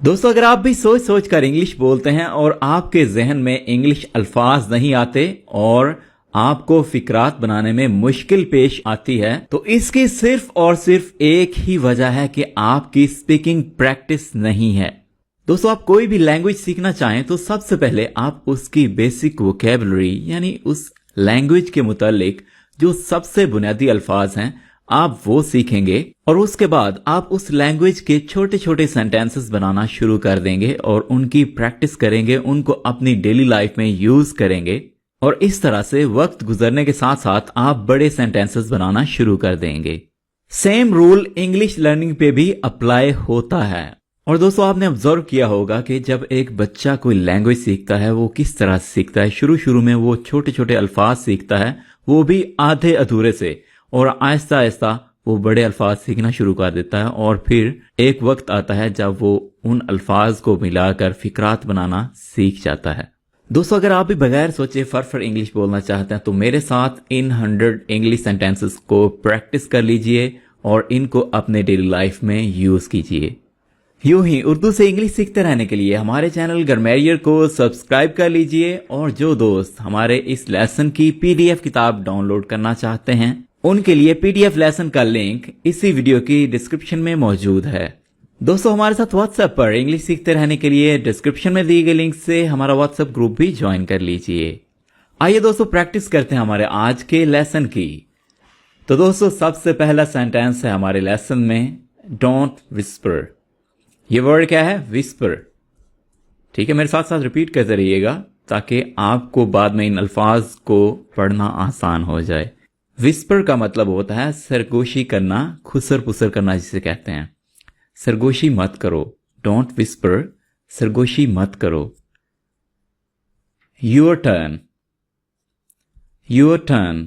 दोस्तों, अगर आप भी सोच सोच कर इंग्लिश बोलते हैं और आपके जहन में इंग्लिश अल्फाज नहीं आते और आपको फिक्रात बनाने में मुश्किल पेश आती है, तो इसकी सिर्फ और सिर्फ एक ही वजह है कि आपकी स्पीकिंग प्रैक्टिस नहीं है। दोस्तों, आप कोई भी लैंग्वेज सीखना चाहें तो सबसे पहले आप उसकी बेसिक वोकेबलरी यानी उस लैंग्वेज के मुतालिक जो सबसे बुनियादी अल्फाज हैं आप वो सीखेंगे और उसके बाद आप उस लैंग्वेज के छोटे छोटे सेंटेंसेस बनाना शुरू कर देंगे और उनकी प्रैक्टिस करेंगे, उनको अपनी डेली लाइफ में यूज करेंगे और इस तरह से वक्त गुजरने के साथ साथ आप बड़े सेंटेंसेस बनाना शुरू कर देंगे। सेम रूल इंग्लिश लर्निंग पे भी अप्लाई होता है। और दोस्तों, आपने ऑब्जर्व किया होगा कि जब एक बच्चा कोई लैंग्वेज सीखता है वो किस तरह से सीखता है। शुरू शुरू में वो छोटे छोटे अल्फाज सीखता है, वो भी आधे अधूरे से, और आहिस्ता आहिस्ता वो बड़े अल्फाज सीखना शुरू कर देता है और फिर एक वक्त आता है जब वो उन अल्फाज को मिलाकर फिक्रात बनाना सीख जाता है। दोस्तों, अगर आप भी बगैर सोचे फर इंग्लिश बोलना चाहते हैं तो मेरे साथ इन 100 इंग्लिश सेंटेंसेस को प्रैक्टिस कर लीजिए और इनको अपने डेली लाइफ में यूज कीजिए। यूं ही उर्दू से इंग्लिश सीखते रहने के लिए हमारे चैनल ग्रामरियर को सब्सक्राइब कर लीजिए और जो दोस्त हमारे इस लेसन की पीडीएफ किताब डाउनलोड करना चाहते हैं उनके लिए पीडीएफ लेसन का लिंक इसी वीडियो की डिस्क्रिप्शन में मौजूद है। दोस्तों, हमारे साथ व्हाट्सएप पर इंग्लिश सीखते रहने के लिए डिस्क्रिप्शन में दिए गए लिंक से हमारा व्हाट्सएप ग्रुप भी ज्वाइन कर लीजिए। आइए दोस्तों, प्रैक्टिस करते हैं हमारे आज के लेसन की। तो दोस्तों, सबसे पहला सेंटेंस है हमारे लेसन में डोंट विस्पर। ये वर्ड क्या है? विस्पर। ठीक है, मेरे साथ साथ रिपीट करते रहिएगा ताकि आपको बाद में इन अल्फाज को पढ़ना आसान हो जाए। विस्पर का मतलब होता है सरगोशी करना, खुसर पुसर करना जिसे कहते हैं। सरगोशी मत करो, डोंट विस्पर, सरगोशी मत करो। Your turn, your turn.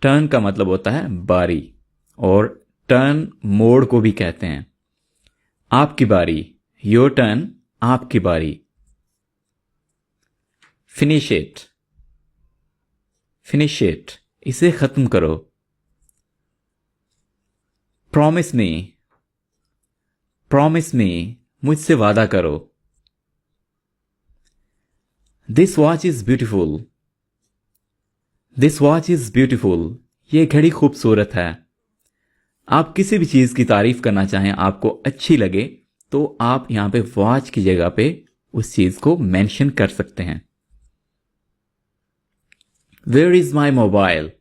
Turn का मतलब होता है बारी और टर्न मोड़ को भी कहते हैं। आपकी बारी, योर टर्न, आपकी बारी। फिनिश इट, फिनिश इट, इसे खत्म करो। प्रॉमिस मी, प्रॉमिस मी, मुझसे वादा करो। This watch is beautiful, this watch is beautiful, ये घड़ी खूबसूरत है। आप किसी भी चीज की तारीफ करना चाहें, आपको अच्छी लगे, तो आप यहां पे वॉच की जगह पे उस चीज को मेंशन कर सकते हैं। Where is my mobile,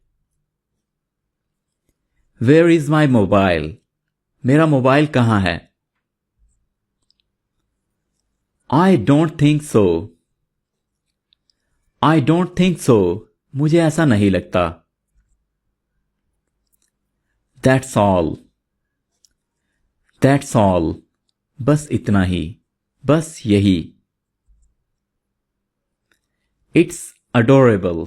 where is my mobile, मेरा मोबाइल कहां है? I don't think so, I don't think so, मुझे ऐसा नहीं लगता। दैट्स ऑल, दैट्स ऑल, बस इतना ही, बस यही। इट्स अडोरेबल,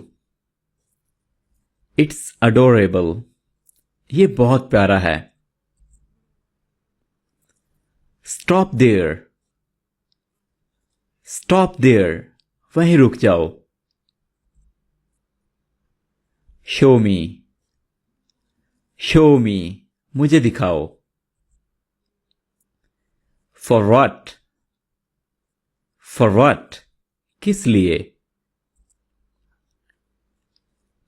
इट्स अडोरेबल, ये बहुत प्यारा है। स्टॉप देयर, स्टॉप देयर, वहीं रुक जाओ। शो मी, शो मी, मुझे दिखाओ। फॉर व्हाट, फॉर व्हाट, किस लिए?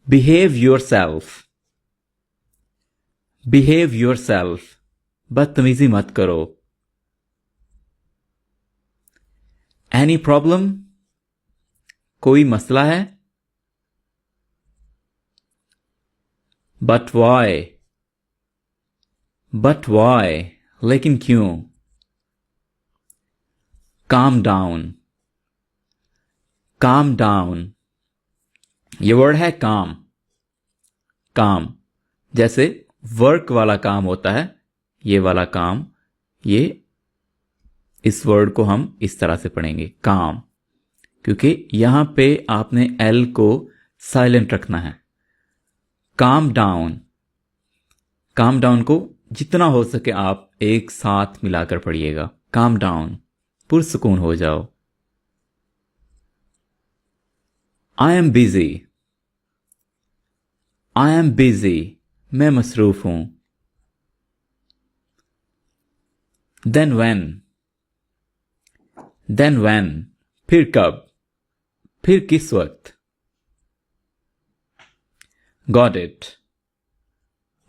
Behave your self, behave your self, बदतमीजी मत करो। एनी प्रॉब्लम, कोई मसला है? बट वाई, बट वाई, लेकिन क्यों? काम डाउन, काम डाउन, ये वर्ड है काम। काम जैसे वर्क वाला काम होता है, ये वाला काम, ये इस वर्ड को हम इस तरह से पढ़ेंगे काम, क्योंकि यहां पे आपने एल को साइलेंट रखना है। काम डाउन, काम डाउन को जितना हो सके आप एक साथ मिलाकर पढ़िएगा। काम डाउन, पुरसुकून हो जाओ। I am busy, I am busy, मैं मसरूफ हूं। देन व्हेन, देन व्हेन, फिर कब, फिर किस वक्त। Got it.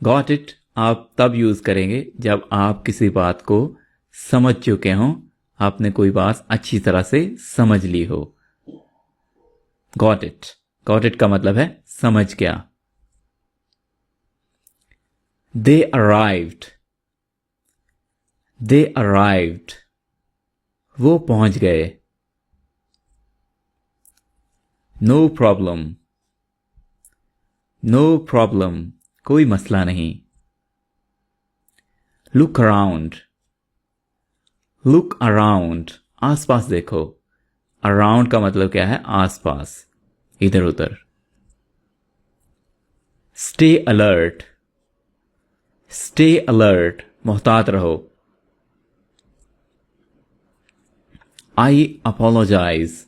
गॉट इट आप तब यूज करेंगे जब आप किसी बात को समझ चुके हों, आपने कोई बात अच्छी तरह से समझ ली हो। Got it. गॉट इट का मतलब है समझ गया। दे अराइव्ड। दे अराइव्ड, वो पहुंच गए। No problem. नो प्रॉब्लम, कोई मसला नहीं। Look around. लुक अराउंड, आसपास देखो। अराउंड का मतलब क्या है, आसपास, इधर उधर। Stay alert. स्टे अलर्ट, मोहतात रहो। आई अपोलोजाइज।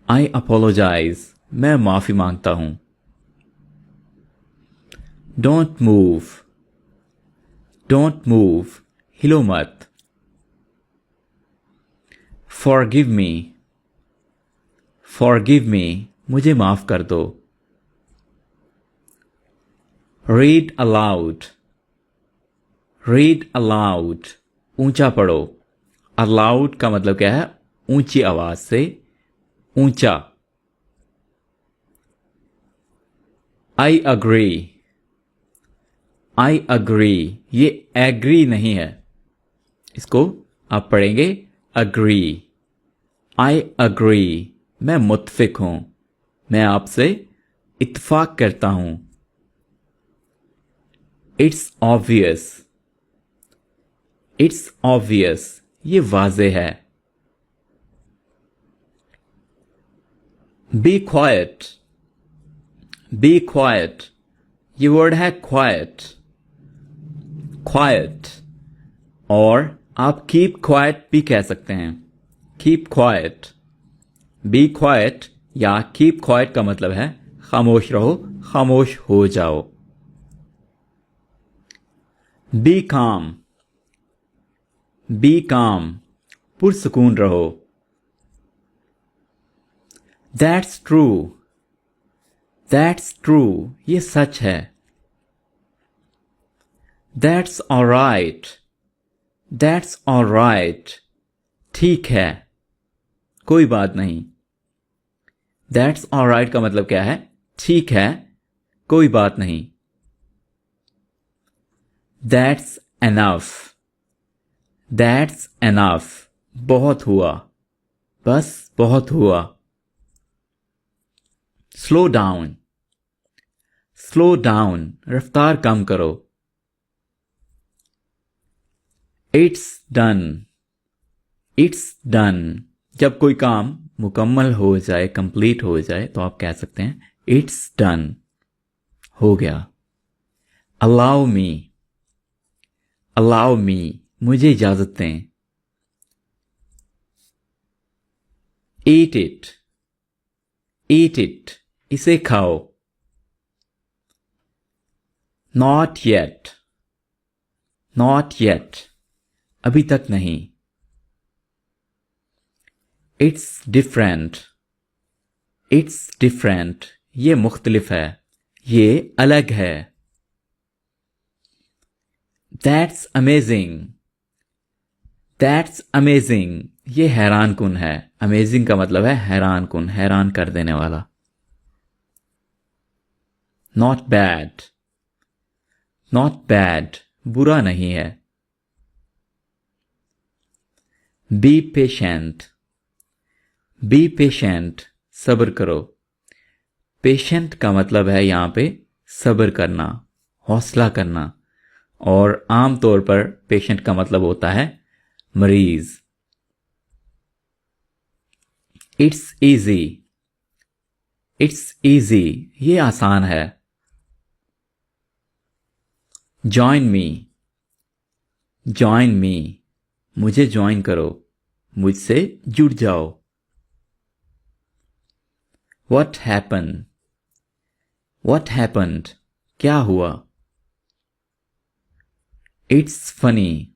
आई अपोलोजाइज, मैं माफी मांगता हूं। Don't move. डोंट मूव, हिलो मत। Forgive me. फॉरगिव मी, मुझे माफ कर दो। Read aloud. रीड अलाउड, ऊंचा पढ़ो। अलाउड का मतलब क्या है, ऊंची आवाज से, ऊंचा। I agree. आई अग्री, ये एग्री नहीं है, इसको आप पढ़ेंगे अग्री। आई अग्री, मैं मुत्फिक हूं, मैं आपसे इत्फाक करता हूं। It's obvious. इट्स ऑब्वियस, ये वाजे है। Be quiet. बी क्वाइट, ये वर्ड है क्वाइट। क्वाइट, और आप कीप क्वाइट भी कह सकते हैं। Keep quiet. बी क्वाइट या कीप क्वाइट का मतलब है खामोश रहो, खामोश हो जाओ। बी काम। बी काम, पुरसुकून रहो। That's true. दैट्स ट्रू, ये सच है। That's alright. दैट्स ऑलराइट, ठीक है, कोई बात नहीं। दैट्स ऑलराइट का मतलब क्या है, ठीक है, कोई बात नहीं। That's enough. दैट्स एनफ, बहुत हुआ, बस बहुत हुआ। Slow down. स्लो डाउन, रफ्तार कम करो। It's done. इट्स डन, जब कोई काम मुकम्मल हो जाए, कंप्लीट हो जाए, तो आप कह सकते हैं इट्स डन, हो गया। Allow me. अलाउ मी, मुझे इजाजत दें। Eat it. ईट इट, इसे खाओ। Not yet. नॉट येट, अभी तक नहीं। It's different. इट्स डिफरेंट, ये मुख्तलिफ है, ये अलग है। That's amazing. दैट्स अमेजिंग, ये हैरान कुन है। अमेजिंग का मतलब है हैरान कुन, हैरान कर देने वाला। Not bad. नॉट बैड, बुरा नहीं है। Be patient. बी पेशेंट, सब्र करो। पेशेंट का मतलब है यहां पे सब्र करना, हौसला करना, और आमतौर पर पेशेंट का मतलब होता है मरीज। It's easy. इट्स इजी, ये आसान है। Join me. जॉइन मी, मुझे ज्वाइन करो, मुझसे जुड़ जाओ। What happened? What happened? क्या हुआ? It's funny.